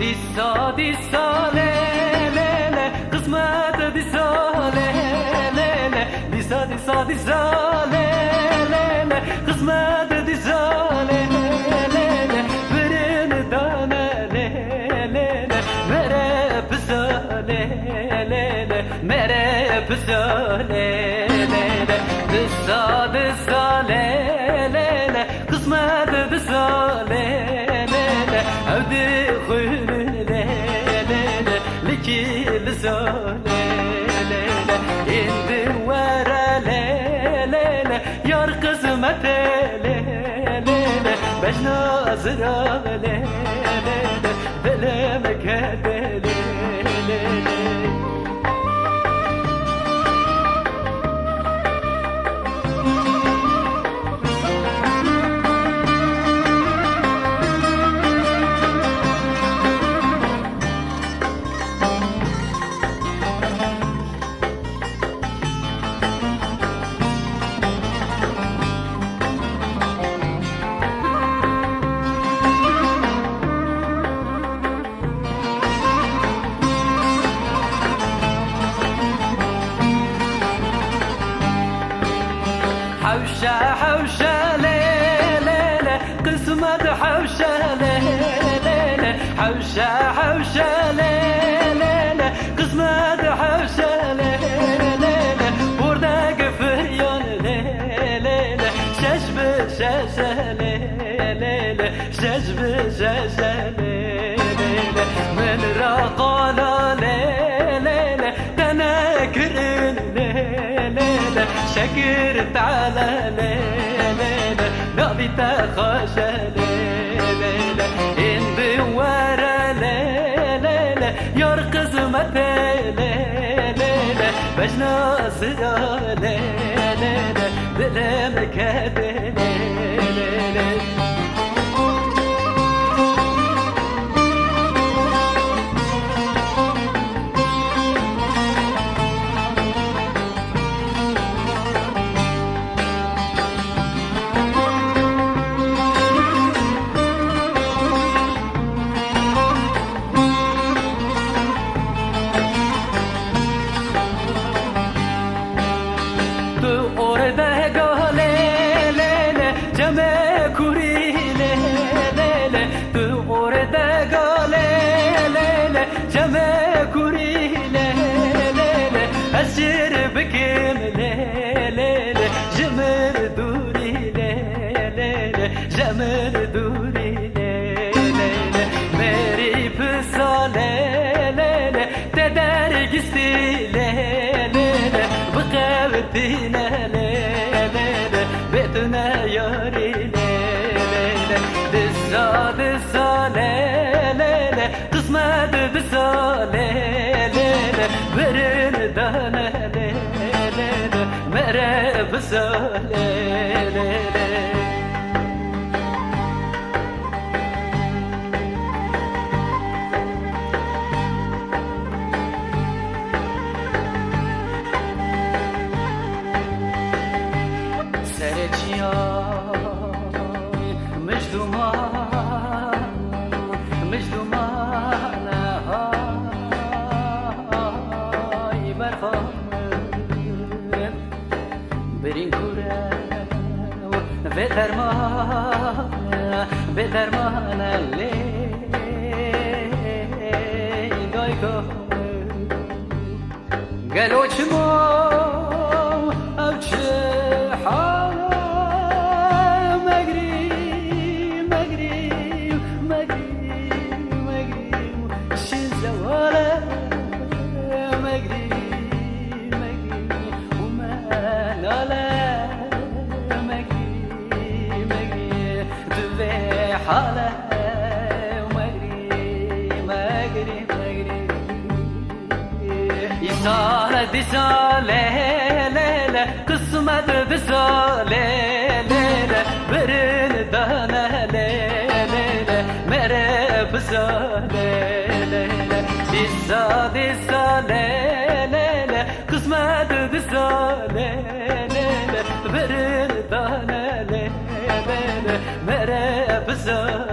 Disa disa le le le kısmet disa le le le disa disa disa le le le kısmet disa le le le verin dana le le le mere pisa le le le mere pisa le le le disa disa le le le kısmet disa le le le evdi khuyun لكل زولة يندي ورا ليلة يرقص متى ليلة باش نازرة ليلة بلا مكان ليلة حوشة حوشة ليلة قسمة حوشة ليلة حوشة حوشة ليلة قسمة حوشة ليلة وردك فريون ليلة شجب شاشة ليلة شجب شاشة ليلة من رقالة ليلة تناكرن ليلة شكرت على ليلة نبي تخشى ليلة اندي ورا ليلة يرقص متى ليلة باش ناصرة ليلة بلا مكاد ليلة أسير بكم ليلة جمر دوري ليلة جمر دوري ليلة ماري بصا ليلة تدارك ستي ليلة بقابتنا ليلة بيتنا ياري ليلة دسا دسا ليلة قسمة دسا ليلة برن دانا ليلة مرة بسا ليلة بدرمان ليدايكو قالوا شمو او حالا مغري مغري تبي حالة ومجري مجري مجري يسارة دي سالة ليلة قسمة بسالة ليلة برن دانا ليلة مرة بسالة ليلة دي سالة ليلة قسمة بسالة ليلة برن دانا ليلة مرة بسالة